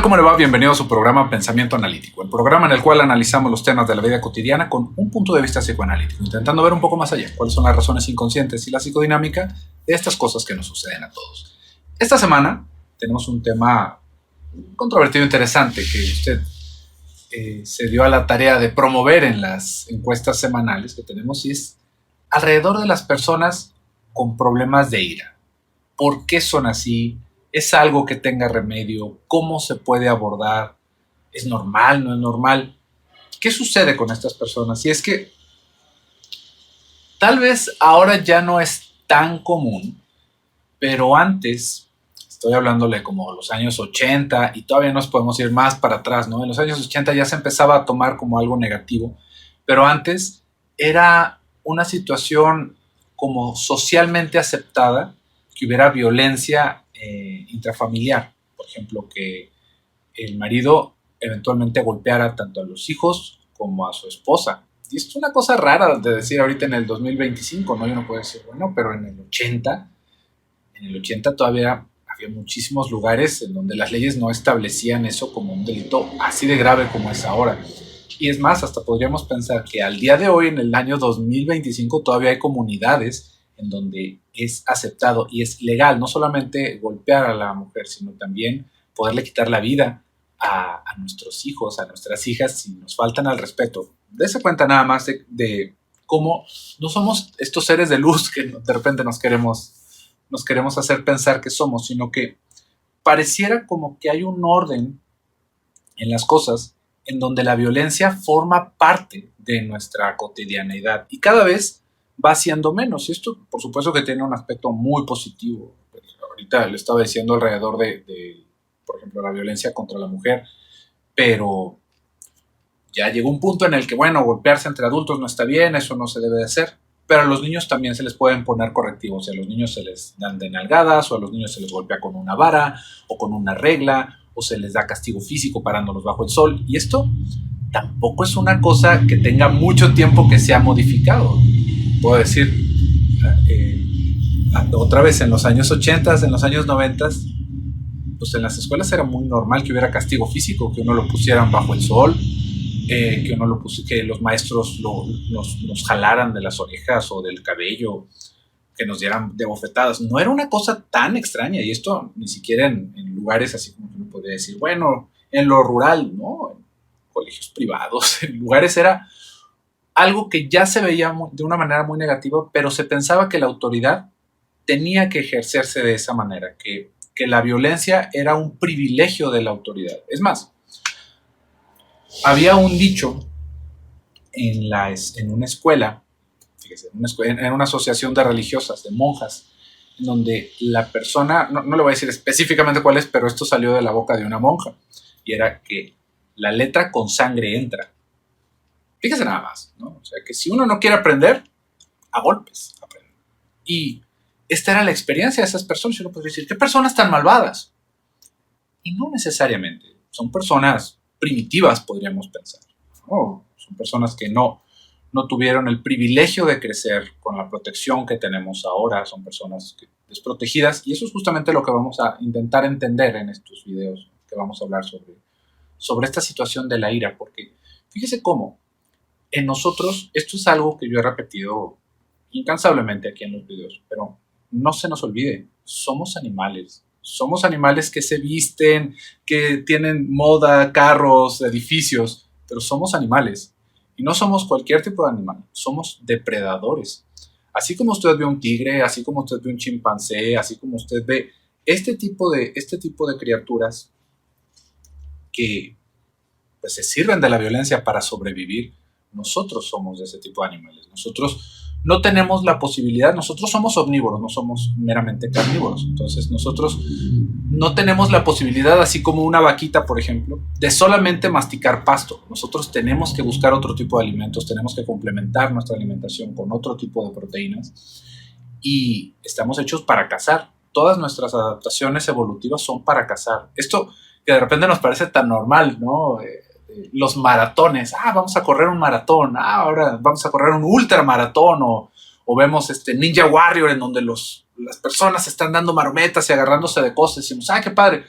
tal? ¿Cómo le va? Bienvenido a su programa Pensamiento Analítico, el programa en el cual analizamos los temas de la vida cotidiana con un punto de vista psicoanalítico, intentando ver un poco más allá cuáles son las razones inconscientes y la psicodinámica de estas cosas que nos suceden a todos. Esta semana tenemos un tema controvertido e interesante que usted se dio a la tarea de promover en las encuestas semanales que tenemos, y es alrededor de las personas con problemas de ira. ¿Por qué son así? ¿Es algo que tenga remedio? ¿Cómo se puede abordar? ¿Es normal? ¿No es normal? ¿Qué sucede con estas personas? Y es que tal vez ahora ya no es tan común, pero antes, estoy hablándole como los años 80 y todavía nos podemos ir más para atrás, ¿no? En los años 80 ya se empezaba a tomar como algo negativo, pero antes era una situación como socialmente aceptada que hubiera violencia intrafamiliar. Por ejemplo, que el marido eventualmente golpeara tanto a los hijos como a su esposa. Y esto es una cosa rara de decir ahorita en el 2025, ¿no? Yo no puedo decir, bueno, pero en el 80 todavía había muchísimos lugares en donde las leyes no establecían eso como un delito así de grave como es ahora. Y es más, hasta podríamos pensar que al día de hoy, en el año 2025, todavía hay comunidades en donde es aceptado y es legal no solamente golpear a la mujer, sino también poderle quitar la vida a nuestros hijos, a nuestras hijas, si nos faltan al respeto. Dese cuenta nada más de cómo no somos estos seres de luz que de repente nos queremos hacer pensar que somos, sino que pareciera como que hay un orden en las cosas en donde la violencia forma parte de nuestra cotidianeidad y cada vez va siendo menos. Y esto, por supuesto, que tiene un aspecto muy positivo. Ahorita le estaba diciendo alrededor de, por ejemplo, la violencia contra la mujer, pero ya llegó un punto en el que, bueno, golpearse entre adultos no está bien, eso no se debe de hacer, pero a los niños también se les pueden poner correctivos. A los niños se les dan de nalgadas, o a los niños se les golpea con una vara, o con una regla, o se les da castigo físico parándolos bajo el sol. Y esto tampoco es una cosa que tenga mucho tiempo que se ha modificado. Puedo decir, otra vez en los años 80, en los años 90, pues en las escuelas era muy normal que hubiera castigo físico, que uno lo pusieran bajo el sol, que los maestros nos jalaran de las orejas o del cabello, que nos dieran de bofetadas. No era una cosa tan extraña, y esto ni siquiera en lugares así como que uno podría decir, bueno, en lo rural, ¿no? En colegios privados, en lugares era algo que ya se veía de una manera muy negativa, pero se pensaba que la autoridad tenía que ejercerse de esa manera, que la violencia era un privilegio de la autoridad. Es más, había un dicho en una escuela, fíjese, en una asociación de religiosas, de monjas, en donde la persona, no le voy a decir específicamente cuál es, pero esto salió de la boca de una monja, y era que la letra con sangre entra. Fíjese nada más, ¿no? O sea, que si uno no quiere aprender, a golpes aprende. Y esta era la experiencia de esas personas. Y uno podría decir, ¿qué personas tan malvadas? Y no necesariamente. Son personas primitivas, podríamos pensar, ¿no? Son personas que no tuvieron el privilegio de crecer con la protección que tenemos ahora. Son personas desprotegidas. Y eso es justamente lo que vamos a intentar entender en estos videos, que vamos a hablar sobre esta situación de la ira. Porque fíjese cómo en nosotros, esto es algo que yo he repetido incansablemente aquí en los videos, pero no se nos olvide, somos animales. Somos animales que se visten, que tienen moda, carros, edificios, pero somos animales. Y no somos cualquier tipo de animal, somos depredadores. Así como usted ve un tigre, así como usted ve un chimpancé, así como usted ve este tipo de criaturas que pues, se sirven de la violencia para sobrevivir, nosotros somos de ese tipo de animales. Nosotros no tenemos la posibilidad, nosotros somos omnívoros, no somos meramente carnívoros. Entonces nosotros no tenemos la posibilidad, así como una vaquita, por ejemplo, de solamente masticar pasto. Nosotros tenemos que buscar otro tipo de alimentos, tenemos que complementar nuestra alimentación con otro tipo de proteínas, y estamos hechos para cazar. Todas nuestras adaptaciones evolutivas son para cazar. Esto que de repente nos parece tan normal, ¿no? Los maratones, vamos a correr un maratón, ahora vamos a correr un ultramaratón, o vemos Ninja Warrior, en donde las personas están dando marometas y agarrándose de cosas, y decimos, qué padre.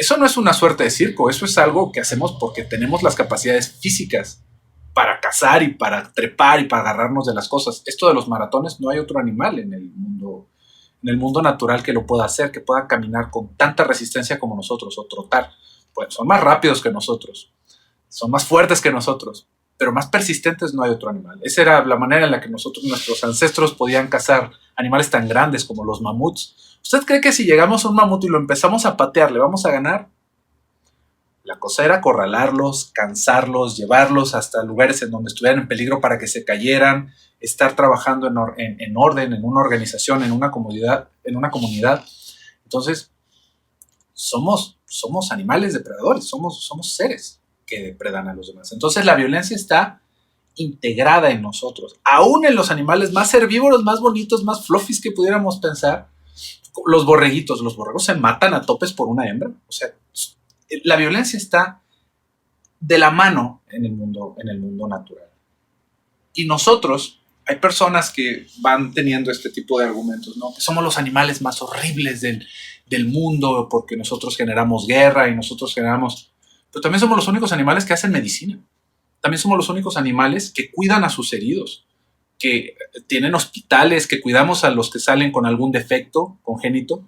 Eso no es una suerte de circo, eso es algo que hacemos porque tenemos las capacidades físicas para cazar y para trepar y para agarrarnos de las cosas. Esto de los maratones, no hay otro animal en el mundo natural que lo pueda hacer, que pueda caminar con tanta resistencia como nosotros o trotar. Pues son más rápidos que nosotros, son más fuertes que nosotros, pero más persistentes no hay otro animal. Esa era la manera en la que nuestros ancestros podían cazar animales tan grandes como los mamuts. ¿Usted cree que si llegamos a un mamut y lo empezamos a patear, le vamos a ganar? La cosa era acorralarlos, cansarlos, llevarlos hasta lugares en donde estuvieran en peligro para que se cayeran, estar trabajando en orden, en una organización, en una comunidad. Entonces, somos animales depredadores, somos seres que depredan a los demás. Entonces, la violencia está integrada en nosotros, aún en los animales más herbívoros, más bonitos, más fluffies que pudiéramos pensar. Los borregos se matan a topes por una hembra. O sea, la violencia está de la mano en el mundo natural. Y nosotros, hay personas que van teniendo este tipo de argumentos, ¿no? Que somos los animales más horribles del mundo porque nosotros generamos guerra y nosotros generamos... Pero también somos los únicos animales que hacen medicina. También somos los únicos animales que cuidan a sus heridos, que tienen hospitales, que cuidamos a los que salen con algún defecto congénito.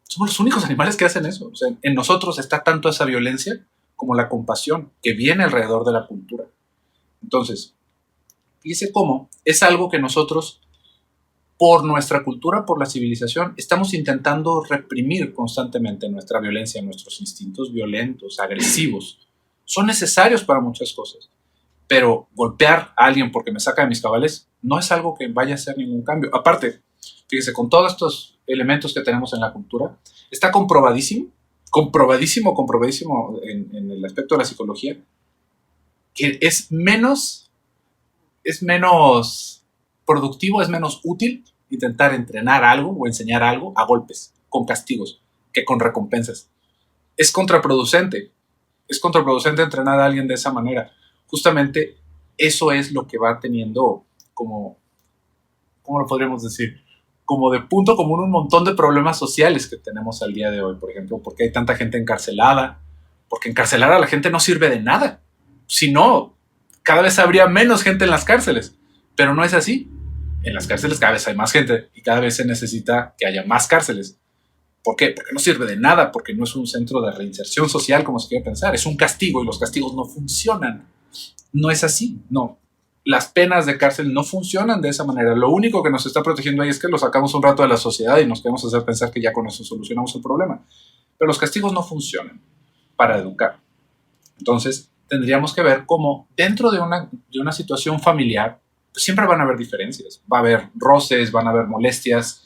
Somos los únicos animales que hacen eso. O sea, en nosotros está tanto esa violencia como la compasión que viene alrededor de la cultura. Entonces, fíjese cómo es algo que nosotros, por nuestra cultura, por la civilización, estamos intentando reprimir constantemente nuestra violencia, nuestros instintos violentos, agresivos. Son necesarios para muchas cosas. Pero golpear a alguien porque me saca de mis cabales no es algo que vaya a hacer ningún cambio. Aparte, fíjese, con todos estos elementos que tenemos en la cultura, está comprobadísimo en el aspecto de la psicología, que es menos productivo, es menos útil intentar entrenar algo o enseñar algo a golpes, con castigos, que con recompensas. Es contraproducente entrenar a alguien de esa manera. Justamente eso es lo que va teniendo como, ¿cómo lo podríamos decir? Como de punto común un montón de problemas sociales que tenemos al día de hoy, por ejemplo, porque hay tanta gente encarcelada, porque encarcelar a la gente no sirve de nada. Si no, cada vez habría menos gente en las cárceles, pero no es así. En las cárceles cada vez hay más gente y cada vez se necesita que haya más cárceles. ¿Por qué? Porque no sirve de nada, porque no es un centro de reinserción social como se quiere pensar, es un castigo y los castigos no funcionan. No es así, no. Las penas de cárcel no funcionan de esa manera. Lo único que nos está protegiendo ahí es que lo sacamos un rato de la sociedad y nos queremos hacer pensar que ya con eso solucionamos el problema. Pero los castigos no funcionan para educar. Entonces, tendríamos que ver cómo dentro de una situación familiar, pues siempre van a haber diferencias. Va a haber roces, van a haber molestias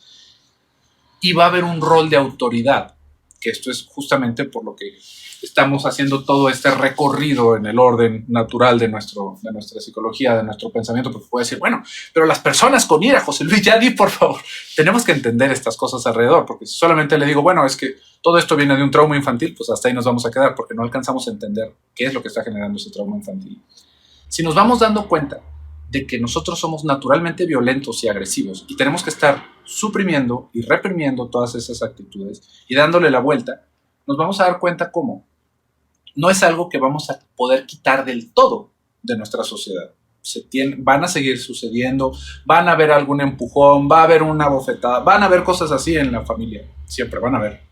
y va a haber un rol de autoridad, que esto es justamente por lo que estamos haciendo todo este recorrido en el orden natural de nuestra psicología, de nuestro pensamiento, porque puede decir, bueno, pero las personas con ira, José Luis, ya di, por favor. Tenemos que entender estas cosas alrededor, porque si solamente le digo, bueno, es que todo esto viene de un trauma infantil, pues hasta ahí nos vamos a quedar, porque no alcanzamos a entender qué es lo que está generando ese trauma infantil. Si nos vamos dando cuenta de que nosotros somos naturalmente violentos y agresivos y tenemos que estar suprimiendo y reprimiendo todas esas actitudes y dándole la vuelta, nos vamos a dar cuenta cómo no es algo que vamos a poder quitar del todo de nuestra sociedad. Van a seguir sucediendo, van a haber algún empujón, va a haber una bofetada, van a haber cosas así en la familia, siempre van a haber.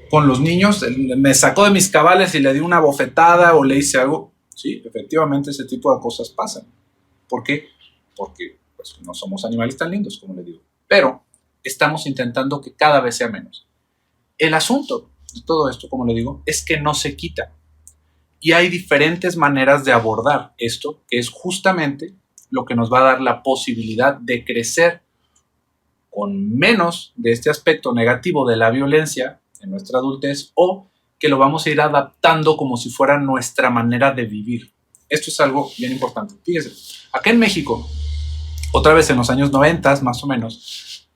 Con los niños, me sacó de mis cabales y le di una bofetada o le hice algo. Sí, efectivamente ese tipo de cosas pasan. ¿Por qué? Porque pues, no somos animales tan lindos, como le digo. Pero estamos intentando que cada vez sea menos. El asunto de todo esto, como le digo, es que no se quita. Y hay diferentes maneras de abordar esto, que es justamente lo que nos va a dar la posibilidad de crecer con menos de este aspecto negativo de la violencia en nuestra adultez, o que lo vamos a ir adaptando como si fuera nuestra manera de vivir. Esto es algo bien importante. Fíjese, acá en México, otra vez en los años 90, más o menos,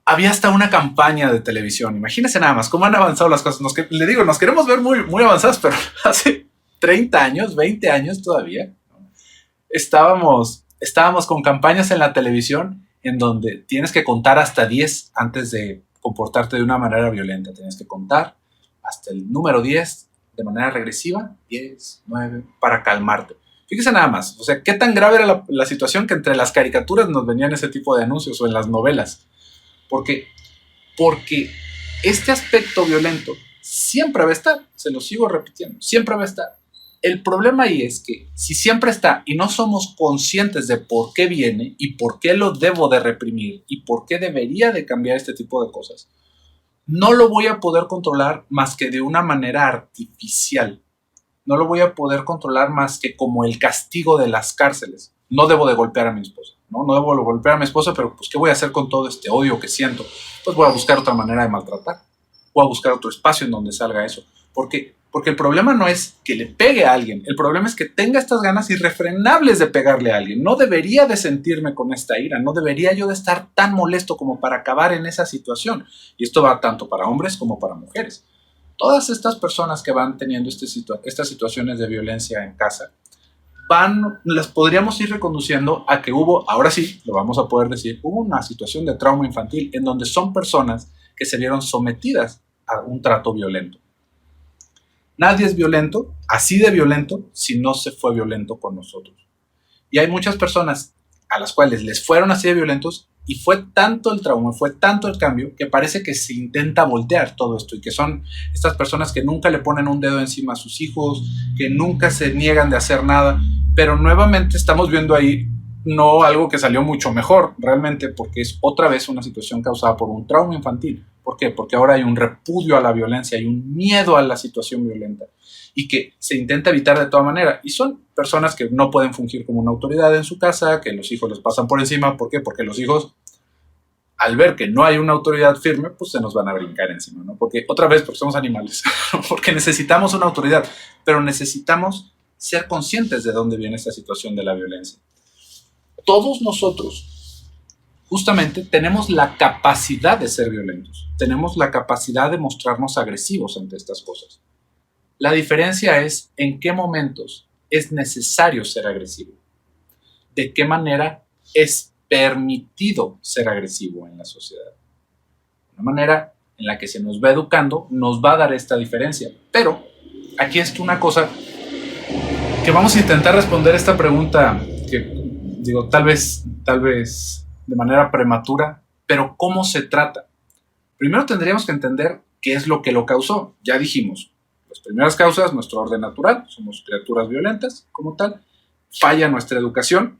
había hasta una campaña de televisión. Imagínense nada más cómo han avanzado las cosas. Le digo, nos queremos ver muy, muy avanzados, pero hace 30 años, 20 años todavía, ¿no? Estábamos con campañas en la televisión en donde tienes que contar hasta 10 antes de comportarte de una manera violenta. Tienes que contar hasta el número 10 de manera regresiva, 10, 9, para calmarte. Fíjese nada más, o sea, qué tan grave era la situación que entre las caricaturas nos venían ese tipo de anuncios o en las novelas. Porque este aspecto violento siempre va a estar, se lo sigo repitiendo, siempre va a estar. El problema ahí es que si siempre está y no somos conscientes de por qué viene y por qué lo debo de reprimir y por qué debería de cambiar este tipo de cosas, no lo voy a poder controlar más que de una manera artificial. No lo voy a poder controlar más que como el castigo de las cárceles. No debo de golpear a mi esposa, ¿no? No debo de golpear a mi esposa, pero pues ¿qué voy a hacer con todo este odio que siento? Pues voy a buscar otra manera de maltratar. Voy a buscar otro espacio en donde salga eso. Porque el problema no es que le pegue a alguien. El problema es que tenga estas ganas irrefrenables de pegarle a alguien. No debería de sentirme con esta ira. No debería yo de estar tan molesto como para acabar en esa situación. Y esto va tanto para hombres como para mujeres. Todas estas personas que van teniendo estas situaciones de violencia en casa, las podríamos ir reconduciendo a que hubo, ahora sí, lo vamos a poder decir, hubo una situación de trauma infantil en donde son personas que se vieron sometidas a un trato violento. Nadie es violento, así de violento, si no se fue violento con nosotros. Y hay muchas personas a las cuales les fueron así de violentos y fue tanto el trauma, fue tanto el cambio, que parece que se intenta voltear todo esto y que son estas personas que nunca le ponen un dedo encima a sus hijos, que nunca se niegan de hacer nada, pero nuevamente estamos viendo ahí no algo que salió mucho mejor realmente, porque es otra vez una situación causada por un trauma infantil. ¿Por qué? Porque ahora hay un repudio a la violencia, hay un miedo a la situación violenta y que se intenta evitar de toda manera. Y son personas que no pueden fungir como una autoridad en su casa, que los hijos les pasan por encima. ¿Por qué? Porque los hijos, al ver que no hay una autoridad firme, pues se nos van a brincar encima, ¿no? Porque otra vez, porque somos animales, porque necesitamos una autoridad, pero necesitamos ser conscientes de dónde viene esta situación de la violencia. Todos nosotros, justamente, tenemos la capacidad de ser violentos, tenemos la capacidad de mostrarnos agresivos ante estas cosas. La diferencia es en qué momentos es necesario ser agresivo, de qué manera es permitido ser agresivo en la sociedad. Una manera en la que se nos va educando nos va a dar esta diferencia. Pero aquí es una cosa que vamos a intentar responder esta pregunta que digo, tal vez de manera prematura, pero ¿cómo se trata? Primero tendríamos que entender qué es lo que lo causó. Ya dijimos, las primeras causas, nuestro orden natural, somos criaturas violentas como tal, falla nuestra educación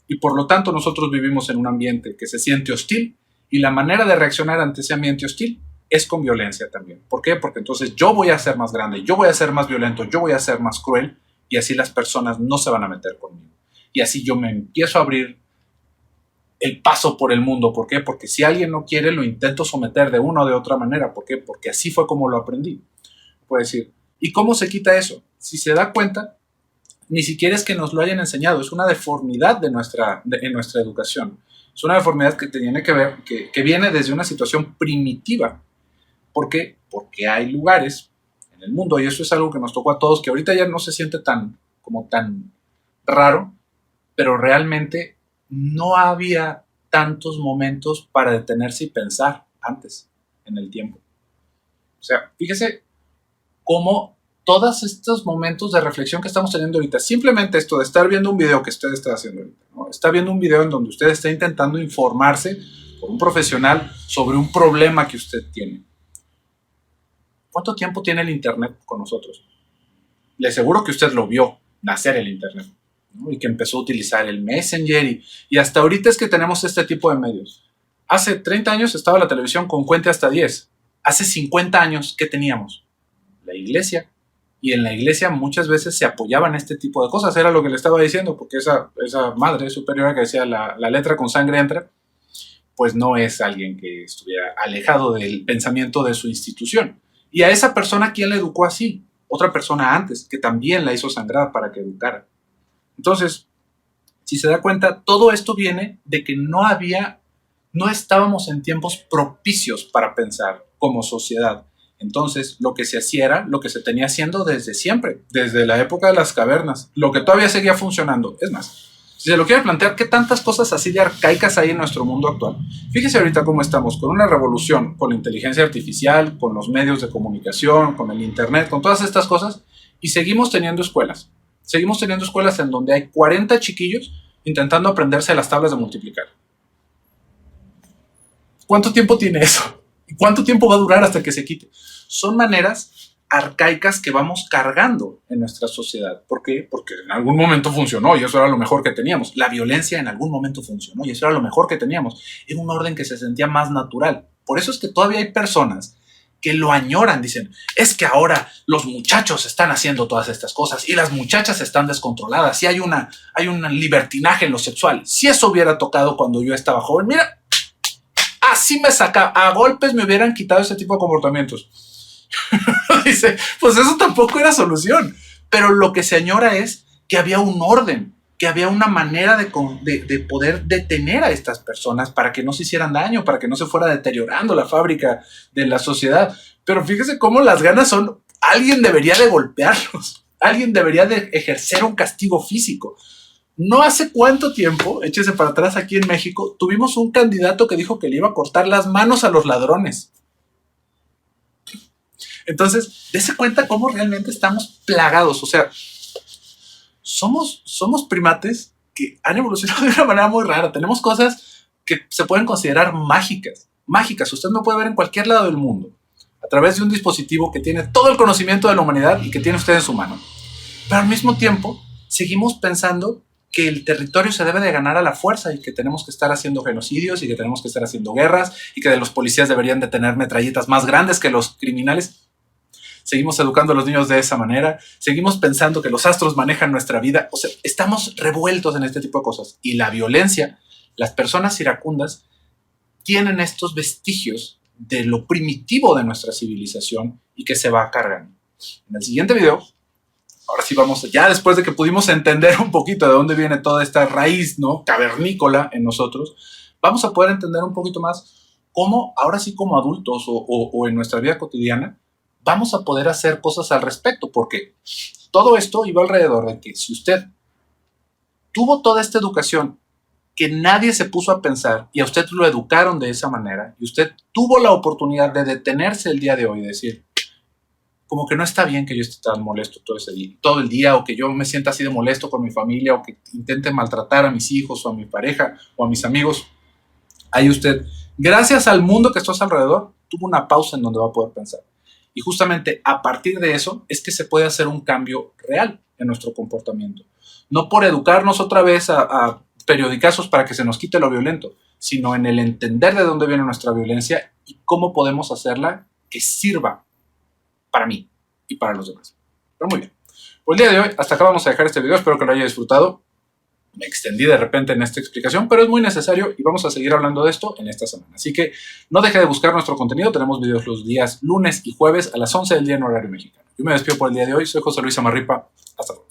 y por lo tanto nosotros vivimos en un ambiente que se siente hostil y la manera de reaccionar ante ese ambiente hostil es con violencia también. ¿Por qué? Porque entonces yo voy a ser más grande, yo voy a ser más violento, yo voy a ser más cruel y así las personas no se van a meter conmigo. Y así yo me empiezo a abrir el paso por el mundo. ¿Por qué? Porque si alguien no quiere, lo intento someter de una o de otra manera. ¿Por qué? Porque así fue como lo aprendí. Puede decir, ¿y cómo se quita eso? Si se da cuenta, ni siquiera es que nos lo hayan enseñado, es una deformidad en nuestra educación. Es una deformidad que tiene que ver, que viene desde una situación primitiva. ¿Por qué? Porque hay lugares en el mundo, y eso es algo que nos tocó a todos, que ahorita ya no se siente tan raro, pero realmente no había tantos momentos para detenerse y pensar antes en el tiempo. O sea, fíjese cómo todos estos momentos de reflexión que estamos teniendo ahorita, simplemente esto de estar viendo un video que usted está haciendo ahorita, ¿no? Está viendo un video en donde usted está intentando informarse por un profesional sobre un problema que usted tiene. ¿Cuánto tiempo tiene el internet con nosotros? Le aseguro que usted lo vio nacer el internet, ¿no? Y que empezó a utilizar el Messenger y hasta ahorita es que tenemos este tipo de medios. Hace 30 años estaba la televisión con cuente hasta 10. Hace 50 años, ¿qué teníamos? La iglesia. Y en la iglesia muchas veces se apoyaban este tipo de cosas. Era lo que le estaba diciendo, porque esa madre superiora que decía la letra con sangre entra, pues no es alguien que estuviera alejado del pensamiento de su institución. Y a esa persona, ¿quién la educó así? Otra persona antes, que también la hizo sangrar para que educara. Entonces, si se da cuenta, todo esto viene de que no estábamos en tiempos propicios para pensar como sociedad. Entonces, lo que se hacía era lo que se tenía haciendo desde siempre, desde la época de las cavernas, lo que todavía seguía funcionando. Es más, Si se lo quiere plantear, ¿qué tantas cosas así de arcaicas hay en nuestro mundo actual? Fíjese ahorita cómo estamos, con una revolución, con la inteligencia artificial, con los medios de comunicación, con el internet, con todas estas cosas, y seguimos teniendo escuelas. Seguimos teniendo escuelas en donde hay 40 chiquillos intentando aprenderse las tablas de multiplicar. ¿Cuánto tiempo tiene eso? ¿Y cuánto tiempo va a durar hasta que se quite? Son maneras arcaicas que vamos cargando en nuestra sociedad. ¿Por qué? Porque en algún momento funcionó y eso era lo mejor que teníamos. La violencia en algún momento funcionó y eso era lo mejor que teníamos. Era un orden que se sentía más natural. Por eso es que todavía hay personas que lo añoran, dicen, es que ahora los muchachos están haciendo todas estas cosas y las muchachas están descontroladas y hay un libertinaje en lo sexual. Si eso hubiera tocado cuando yo estaba joven, mira, así me saca, a golpes me hubieran quitado ese tipo de comportamientos. Dice, pues eso tampoco era solución. Pero lo que se añora es que había un orden, que había una manera de poder detener a estas personas para que no se hicieran daño, para que no se fuera deteriorando la fábrica de la sociedad. Pero fíjese cómo las ganas son, alguien debería de golpearlos, alguien debería de ejercer un castigo físico. No hace cuánto tiempo, échese para atrás aquí en México, tuvimos un candidato que dijo que le iba a cortar las manos a los ladrones. Entonces, dése cuenta cómo realmente estamos plagados. O sea, somos primates que han evolucionado de una manera muy rara. Tenemos cosas que se pueden considerar mágicas. Mágicas. Usted me puede ver en cualquier lado del mundo a través de un dispositivo que tiene todo el conocimiento de la humanidad y que tiene usted en su mano. Pero al mismo tiempo, seguimos pensando que el territorio se debe de ganar a la fuerza y que tenemos que estar haciendo genocidios y que tenemos que estar haciendo guerras y que los policías deberían de tener metralletas más grandes que los criminales. Seguimos educando a los niños de esa manera, seguimos pensando que los astros manejan nuestra vida. O sea, estamos revueltos en este tipo de cosas. Y la violencia, las personas iracundas tienen estos vestigios de lo primitivo de nuestra civilización y que se va cargando. En el siguiente video, ahora sí vamos, ya después de que pudimos entender un poquito de dónde viene toda esta raíz, ¿no?, cavernícola en nosotros, vamos a poder entender un poquito más cómo, ahora sí como adultos o en nuestra vida cotidiana, vamos a poder hacer cosas al respecto, porque todo esto iba alrededor de que si usted tuvo toda esta educación que nadie se puso a pensar y a usted lo educaron de esa manera y usted tuvo la oportunidad de detenerse el día de hoy y decir, como que no está bien que yo esté tan molesto todo el día o que yo me sienta así de molesto con mi familia o que intente maltratar a mis hijos o a mi pareja o a mis amigos, ahí usted, gracias al mundo que está a su alrededor, tuvo una pausa en donde va a poder pensar. Y justamente a partir de eso es que se puede hacer un cambio real en nuestro comportamiento. No por educarnos otra vez a periodicazos para que se nos quite lo violento, sino en el entender de dónde viene nuestra violencia y cómo podemos hacerla que sirva para mí y para los demás. Pero muy bien. Por el día de hoy, hasta acá vamos a dejar este video. Espero que lo haya disfrutado. Me extendí de repente en esta explicación, pero es muy necesario y vamos a seguir hablando de esto en esta semana. Así que no deje de buscar nuestro contenido. Tenemos videos los días lunes y jueves a las 11 del día en horario mexicano. Yo me despido por el día de hoy. Soy José Luis Amarripa. Hasta luego.